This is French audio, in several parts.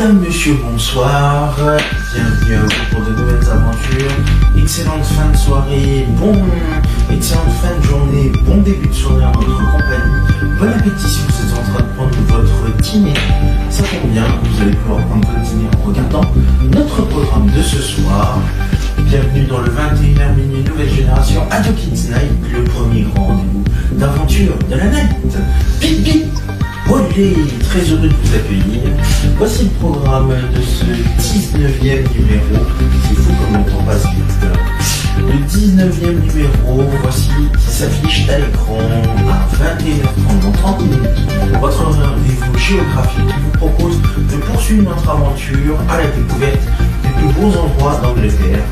Madame, monsieur, bonsoir, bienvenue à vous pour de nouvelles aventures, excellente fin de soirée, excellente fin de journée, bon début de soirée en votre compagnie, bon appétit si vous êtes en train de prendre votre dîner, ça tombe bien, vous allez pouvoir prendre votre dîner en regardant notre programme de ce soir. Bienvenue dans le 21h minuit nouvelle génération Ado Kids Night, le premier grand rendez-vous d'aventure de la night. Bip bip. Olé, très heureux de vous accueillir. Voici le programme de ce 19e numéro. C'est fou comme le temps passe vite. Le 19e numéro, voici, qui s'affiche à l'écran à 21h30 dans 30 minutes. Votre rendez-vous géographique qui vous propose de poursuivre notre aventure à la découverte des plus beaux endroits d'Angleterre.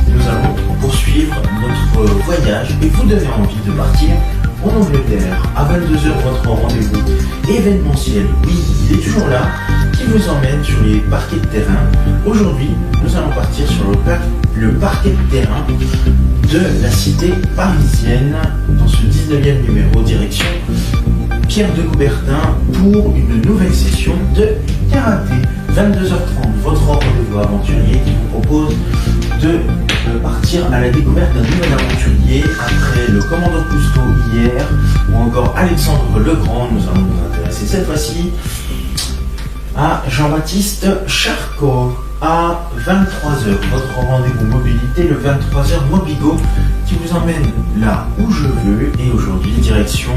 Nous allons poursuivre notre voyage et vous donner envie de partir en Angleterre. À 22h, votre rendez-vous événementiel, oui, il est toujours là, qui vous emmène sur les parquets de terrain. Aujourd'hui, nous allons partir sur le parquet de terrain de la cité parisienne dans ce 19e numéro, direction Pierre de Coubertin pour une nouvelle session de karaté. 22h30, votre rendez-vous aventurier qui vous propose de partir à la découverte d'un nouvel aventurier après le commandant Cousteau hier ou encore Alexandre le Grand. Nous allons nous intéresser cette fois-ci à Jean-Baptiste Charcot à 23h. Votre rendez-vous mobilité, le 23h Mobigo qui vous emmène là où je veux. Et aujourd'hui, direction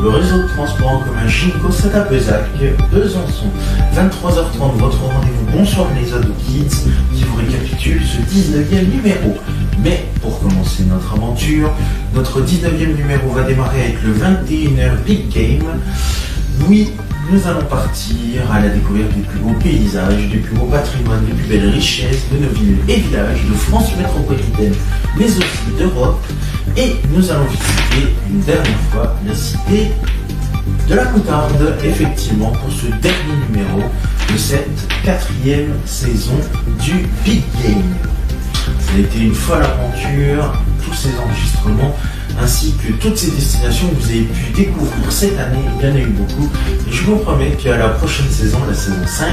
le réseau de transport en commun Ginko Satapezac, Besançon. 23h30, votre rendez-vous Bonsoir les Ado Kids qui vous récapitule ce 19e numéro. Mais pour commencer notre aventure, notre 19e numéro va démarrer avec le 21h Big Game. Oui, nous allons partir à la découverte des plus beaux paysages, des plus beaux patrimoines, des plus belles richesses de nos villes et villages de France métropolitaine, mais aussi d'Europe. Et nous allons visiter une dernière fois la cité de la Moutarde, effectivement, pour ce dernier numéro de cette 4e saison du Big Game. Ça a été une folle aventure, tous ces enregistrements, ainsi que toutes ces destinations que vous avez pu découvrir cette année. Il y en a eu beaucoup. Et je vous promets qu'à la prochaine saison, la saison 5,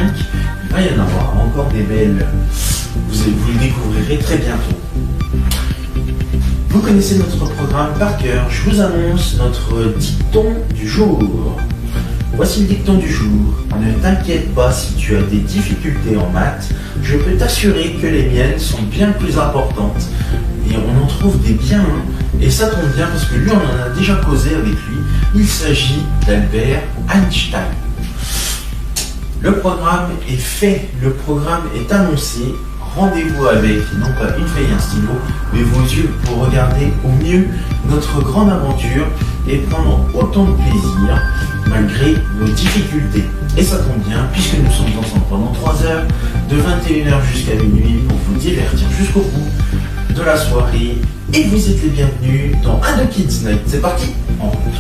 il va y en avoir encore des belles. Vous les découvrirez très bientôt. Vous connaissez notre programme par cœur. Je vous annonce notre dicton du jour. Voici le dicton du jour. Ne t'inquiète pas si tu as des difficultés en maths. Je peux t'assurer que les miennes sont bien plus importantes. Et on en trouve des biens. Et ça tombe bien parce que lui, on en a déjà causé avec lui. Il s'agit d'Albert Einstein. Le programme est fait. Le programme est annoncé. Rendez-vous avec, non pas une feuille et un stylo, mais vos yeux pour regarder au mieux notre grande aventure et prendre autant de plaisir malgré nos difficultés. Et ça tombe bien puisque nous sommes ensemble pendant 3 heures, de 21h jusqu'à minuit pour vous divertir jusqu'au bout de la soirée. Et vous êtes les bienvenus dans Ado Kids Night. C'est parti, en route.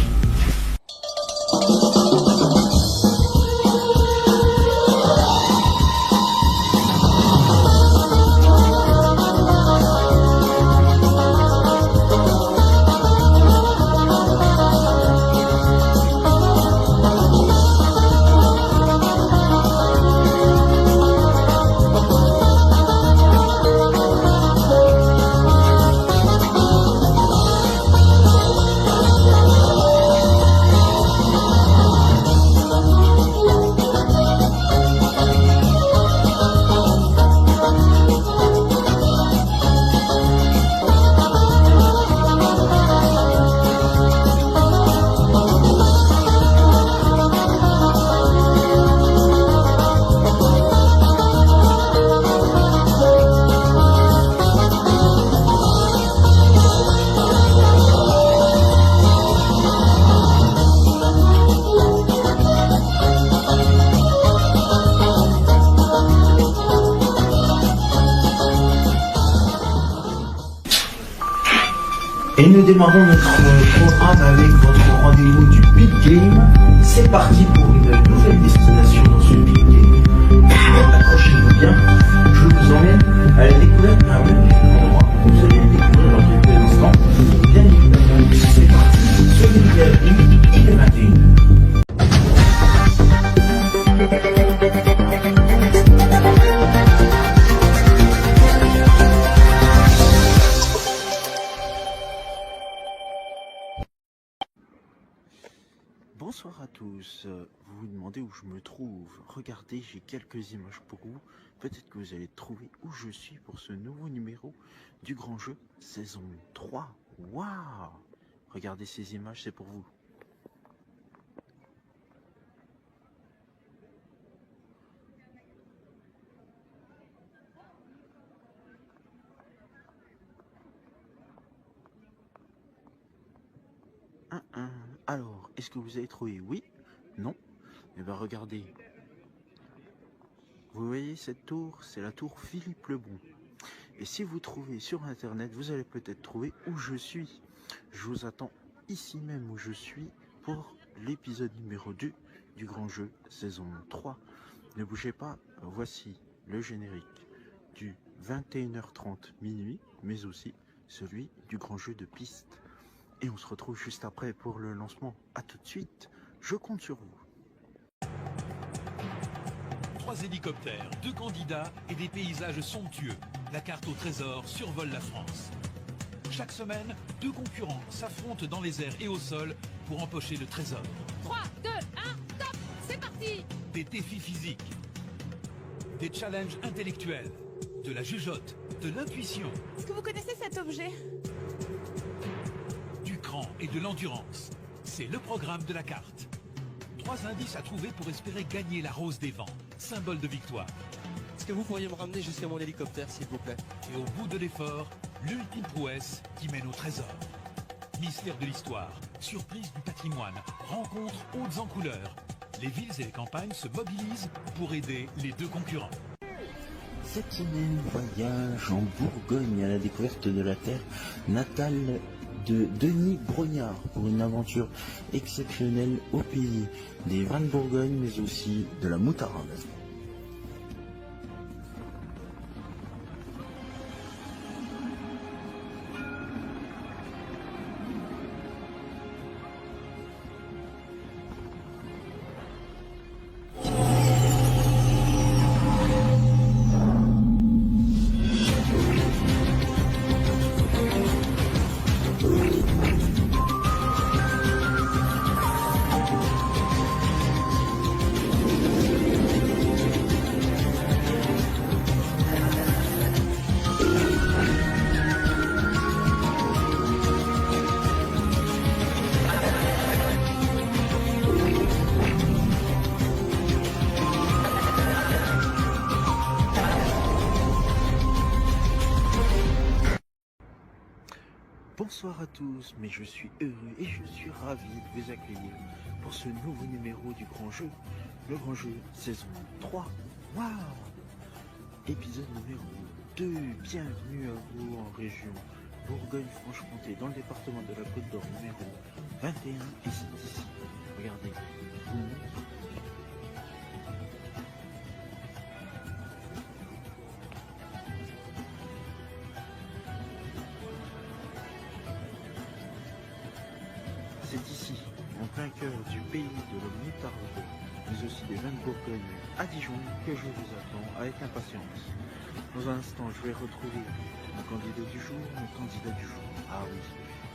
Et nous démarrons notre programme avec votre rendez-vous du Big Game. C'est parti pour une nouvelle destination dans ce Big Game. Accrochez-vous bien, je vous emmène à la découverte d'un magnifique endroit. Vous allez le découvrir dans quelques instants. Bien évidemment, c'est parti. Soyez les bienvenus, il est 21h. tous, vous vous demandez où je me trouve. Regardez, j'ai quelques images pour vous. Peut-être que vous allez trouver où je suis pour ce nouveau numéro du Grand Jeu saison 3. Waouh! Regardez ces images, c'est pour vous. Alors, est-ce que vous avez trouvé? Oui? Non? Eh bien, regardez. Vous voyez cette tour? C'est la tour Philippe le Bon. Et si vous trouvez sur Internet, vous allez peut-être trouver où je suis. Je vous attends ici même où je suis pour l'épisode numéro 2 du Grand Jeu saison 3. Ne bougez pas, voici le générique du 21h30 minuit, mais aussi celui du Grand Jeu de piste. Et on se retrouve juste après pour le lancement. A tout de suite, je compte sur vous. 3 hélicoptères, 2 candidats et des paysages somptueux. La carte au trésor survole la France. Chaque semaine, 2 concurrents s'affrontent dans les airs et au sol pour empocher le trésor. 3, 2, 1, top! C'est parti! Des défis physiques, des challenges intellectuels, de la jugeote, de l'intuition, Est-ce que vous connaissez cet objet? du cran et de l'endurance. C'est le programme de la carte. 3 indices à trouver pour espérer gagner la rose des vents, symbole de victoire. Est-ce que vous pourriez me ramener jusqu'à mon hélicoptère, s'il vous plaît? Et au bout de l'effort, l'ultime prouesse qui mène au trésor. Mystère de l'histoire, surprise du patrimoine, rencontres hautes en couleurs. Les villes et les campagnes se mobilisent pour aider les 2 concurrents. Cette semaine, voyage en Bourgogne à la découverte de la terre natale de Denis Brognard pour une aventure exceptionnelle au pays des vins de Bourgogne, mais aussi de la moutarde. Bonsoir à tous, mais je suis heureux et je suis ravi de vous accueillir pour ce nouveau numéro du Grand Jeu, le Grand Jeu saison 3. Waouh! Épisode numéro 2, bienvenue à vous en région Bourgogne-Franche-Comté, dans le département de la Côte d'Or numéro 21, et c'est ici. Regardez, je vous montre. C'est ici, en plein cœur du pays de la moutarde, mais aussi des vins de Bourgogne à Dijon, que je vous attends avec impatience. Dans un instant, je vais retrouver mon candidat du jour, Ah oui,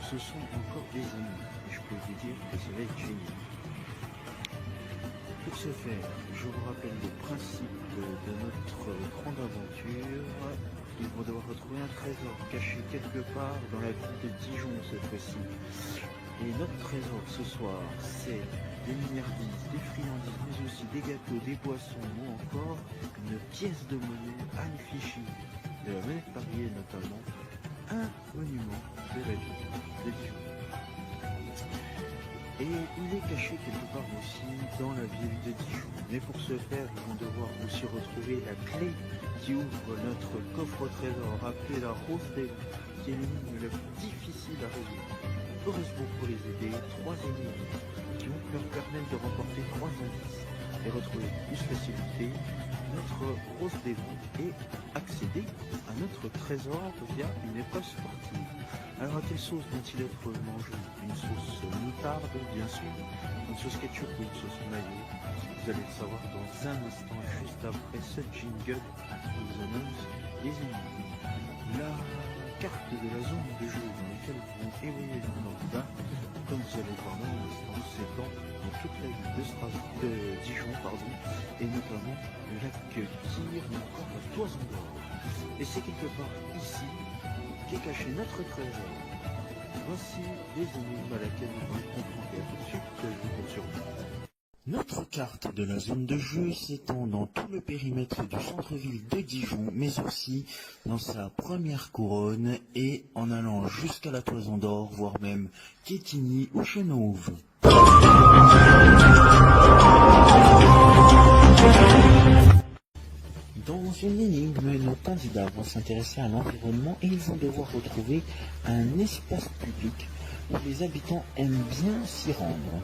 ce sont encore des amis, et je peux vous dire que ça va être génial. Pour ce faire, je vous rappelle le principe de notre grande aventure. Ils vont devoir retrouver un trésor caché quelque part dans la ville de Dijon cette fois-ci. Et notre trésor ce soir, c'est des milliardises, des friandises, mais aussi des gâteaux, des boissons ou encore une pièce de monnaie Anne-Fichy de la monnaie de Paris et notamment un monument de la ville de Dijon. Et il est caché quelque part aussi dans la ville de Dijon. Mais pour ce faire, ils vont devoir aussi retrouver la clé qui ouvre notre coffre au trésor, appelée la rose des vents, qui est l'énigme la plus difficile à résoudre. Heureusement pour les aider, 3 énigmes qui vont leur permettre de remporter 3 indices et retrouver plus facilité notre rose des vents et accéder à notre trésor via une épreuve sportive. Alors à quelle sauce vont-ils être mangés? Une sauce moutarde, bien sûr, une sauce ketchup ou une sauce mayo? Vous allez le savoir dans un instant, juste après ce jingle qui vous annonce les énigmes. La carte de la zone de jeu dans laquelle vont évoluer les candidats. Comme vous allez voir dans l'instant, c'est dans toute la ville de Dijon, et notamment le lac Kyr ou encore la Toison d'Or. Et c'est quelque part ici qu'est caché notre trésor. Voici les énigmes à laquelle nous allons confronter. Tout de suite, je vous compte sur vous. Notre carte de la zone de jeu s'étend dans tout le périmètre du centre-ville de Dijon, mais aussi dans sa première couronne et en allant jusqu'à la Toison d'Or, voire même Quetigny ou Chenauve. Dans une énigme, nos candidats vont s'intéresser à l'environnement et ils vont devoir retrouver un espace public où les habitants aiment bien s'y rendre.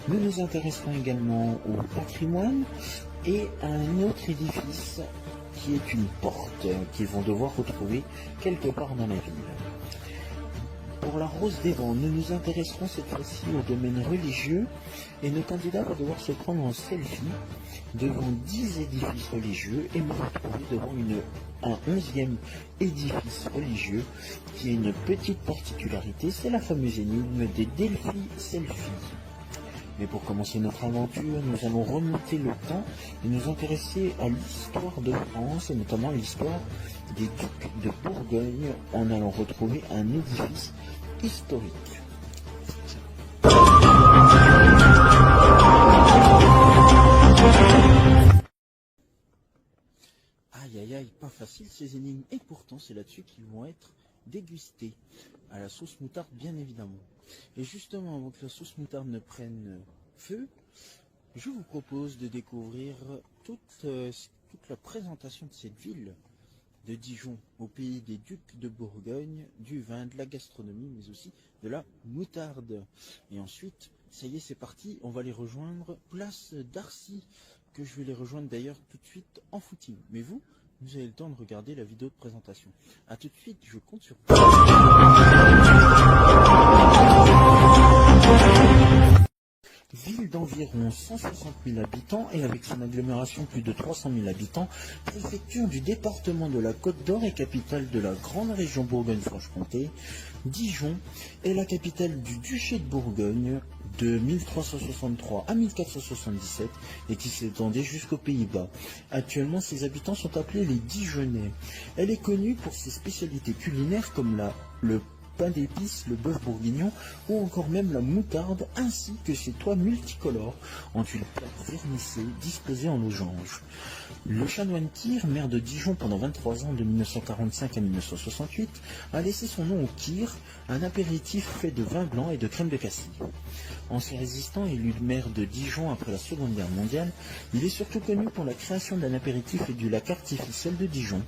Nous nous intéresserons également au patrimoine et à un autre édifice qui est une porte qu'ils vont devoir retrouver quelque part dans la ville. Pour la Rose des Vents, nous nous intéresserons cette fois-ci au domaine religieux et nos candidats vont devoir se prendre en selfie devant 10 édifices religieux et me retrouver devant un 11e édifice religieux qui a une petite particularité, c'est la fameuse énigme des Delphi Selfies. Mais pour commencer notre aventure, nous allons remonter le temps et nous intéresser à l'histoire de France et notamment à l'histoire des ducs de Bourgogne en allant retrouver un édifice historique. Aïe aïe aïe, pas facile ces énigmes et pourtant c'est là-dessus qu'ils vont être dégustés à la sauce moutarde bien évidemment. Et justement avant que la sauce moutarde ne prenne feu, je vous propose de découvrir toute la présentation de cette ville de Dijon, au pays des ducs de Bourgogne, du vin, de la gastronomie, mais aussi de la moutarde. Et ensuite, ça y est, c'est parti, on va les rejoindre place d'Arcy, que je vais les rejoindre d'ailleurs tout de suite en footing. Mais vous avez le temps de regarder la vidéo de présentation. A tout de suite, je compte sur vous. Ville d'environ 160 000 habitants et avec son agglomération plus de 300 000 habitants, préfecture du département de la Côte d'Or et capitale de la grande région Bourgogne-Franche-Comté, Dijon est la capitale du duché de Bourgogne de 1363 à 1477 et qui s'étendait jusqu'aux Pays-Bas. Actuellement, ses habitants sont appelés les Dijonnais. Elle est connue pour ses spécialités culinaires comme le pain d'épices, le bœuf bourguignon ou encore même la moutarde ainsi que ses toits multicolores en tuiles plates vernissées disposées en losange. Le chanoine Kyr, maire de Dijon pendant 23 ans de 1945 à 1968, a laissé son nom au Kyr, un apéritif fait de vin blanc et de crème de cassis. Ancien résistant élu maire de Dijon après la Seconde Guerre mondiale, il est surtout connu pour la création d'un apéritif et du lac artificiel de Dijon.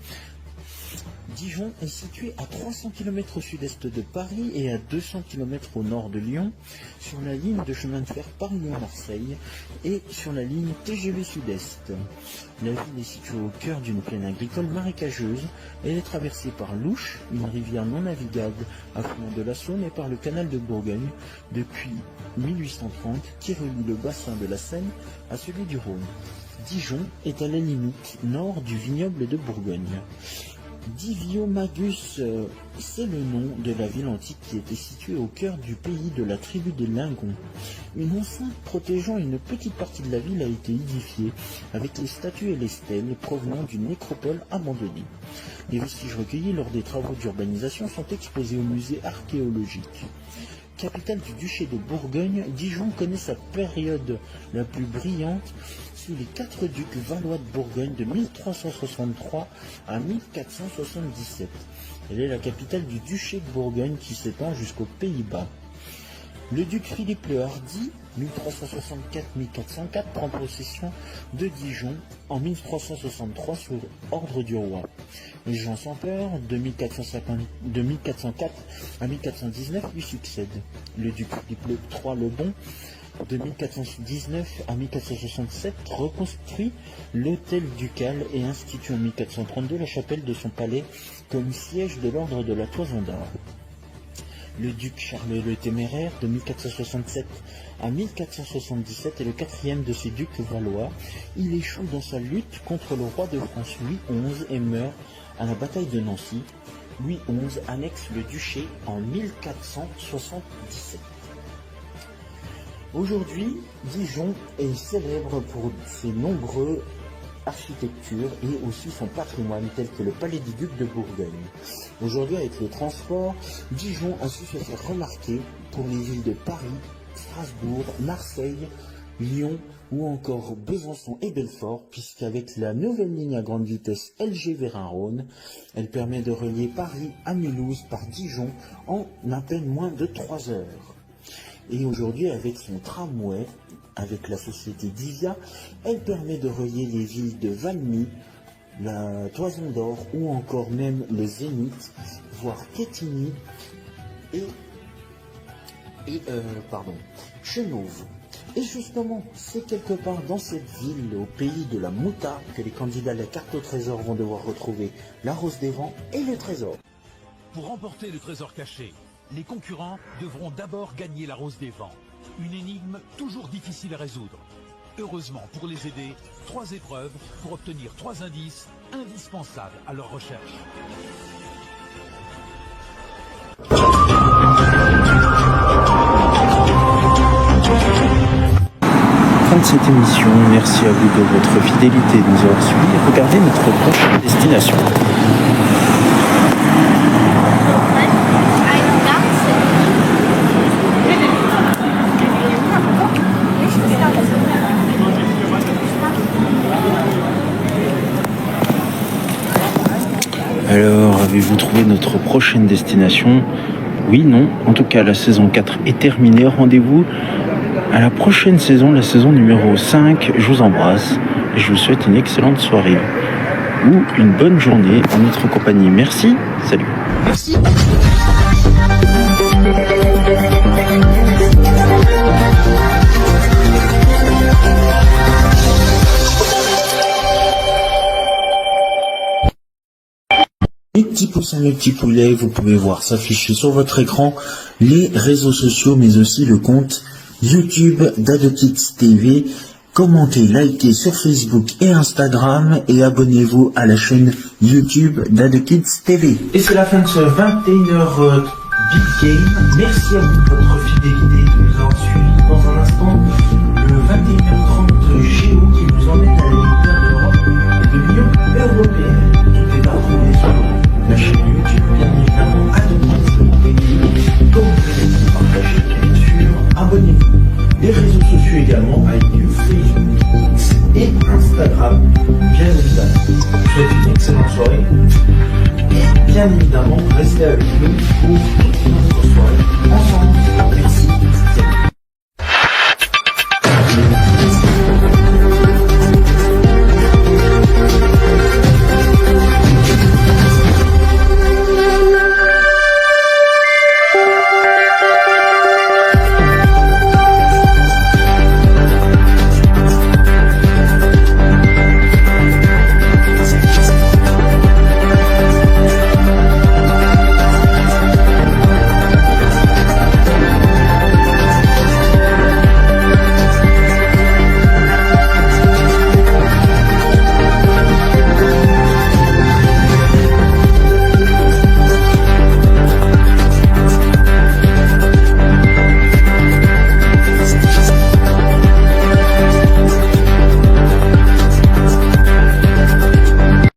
Dijon est situé à 300 km au sud-est de Paris et à 200 km au nord de Lyon, sur la ligne de chemin de fer Paris-Lyon-Marseille et sur la ligne TGV Sud-Est. La ville est située au cœur d'une plaine agricole marécageuse. Elle est traversée par l'Ouche, une rivière non navigable affluent de la Saône, et par le canal de Bourgogne depuis 1830 qui relie le bassin de la Seine à celui du Rhône. Dijon est à la limite nord du vignoble de Bourgogne. Diviomagus, c'est le nom de la ville antique qui était située au cœur du pays de la tribu des Lingons. Une enceinte protégeant une petite partie de la ville a été édifiée avec les statues et les stèles provenant d'une nécropole abandonnée. Les vestiges recueillis lors des travaux d'urbanisation sont exposés au musée archéologique. Capitale du duché de Bourgogne, Dijon connaît sa période la plus brillante sous les 4 ducs valois de Bourgogne de 1363 à 1477. Elle est la capitale du duché de Bourgogne qui s'étend jusqu'aux Pays-Bas. Le duc Philippe le Hardi, 1364-1404, prend possession de Dijon en 1363 sous ordre du roi. Et Jean sans peur, de 1404 à 1419, lui succède. Le duc Philippe III le Bon, de 1419 à 1467, reconstruit l'hôtel ducal et institue en 1432 la chapelle de son palais comme siège de l'ordre de la Toison d'Or. Le duc Charles le Téméraire, de 1467 à 1477, est le quatrième de ces ducs valois. Il échoue dans sa lutte contre le roi de France Louis XI et meurt à la bataille de Nancy. Louis XI annexe le duché en 1477. Aujourd'hui, Dijon est célèbre pour ses nombreuses architectures et aussi son patrimoine tel que le Palais des Ducs de Bourgogne. Aujourd'hui, avec le transport, Dijon a su se faire remarquer pour les villes de Paris, Strasbourg, Marseille, Lyon ou encore Besançon et Belfort, puisqu'avec la nouvelle ligne à grande vitesse LG Vérin-Rhône, elle permet de relier Paris à Mulhouse par Dijon en à peine moins de 3 heures. Et aujourd'hui, avec son tramway, avec la société Divia, elle permet de relier les villes de Valmy, la Toison d'Or ou encore même le Zénith, voire Quetigny et Chenôve. Et justement, c'est quelque part dans cette ville, au pays de la moutarde, que les candidats à la carte au trésor vont devoir retrouver la Rose des Vents et le trésor. Pour remporter le trésor caché, les concurrents devront d'abord gagner la Rose des Vents. Une énigme toujours difficile à résoudre. Heureusement pour les aider, 3 épreuves pour obtenir 3 indices indispensables à leur recherche. Fin de cette émission, merci à vous de votre fidélité de nous avoir suivis. Regardez notre prochaine destination. Alors, avez-vous trouvé notre prochaine destination? Oui, non. En tout cas, la saison 4 est terminée. Rendez-vous à la prochaine saison, la saison numéro 5. Je vous embrasse et je vous souhaite une excellente soirée ou une bonne journée en notre compagnie. Merci. Salut. Merci. Mes petits poussins, mes petits poulets, vous pouvez voir s'afficher sur votre écran les réseaux sociaux, mais aussi le compte YouTube d'AdoKids TV. Commentez, likez sur Facebook et Instagram et abonnez-vous à la chaîne YouTube d'AdoKids TV. Et c'est la fin de ce 21h Big Game. Merci à vous de votre fidélité de nous avoir suivis. Dans un instant, le 21h30 Géo qui vous emmène à la Ligue d'Europe de l'Union Européenne. Tout est à retrouver sur la chaîne YouTube, bien évidemment, AdoKids TV. Commentez, partagez, bien sûr, abonnez-vous. Les réseaux sociaux également, iTunes, Facebook, X et Instagram, bien évidemment. Je vous souhaite une excellente soirée. Et bien évidemment, restez avec nous pour toute notre soirée ensemble. Merci.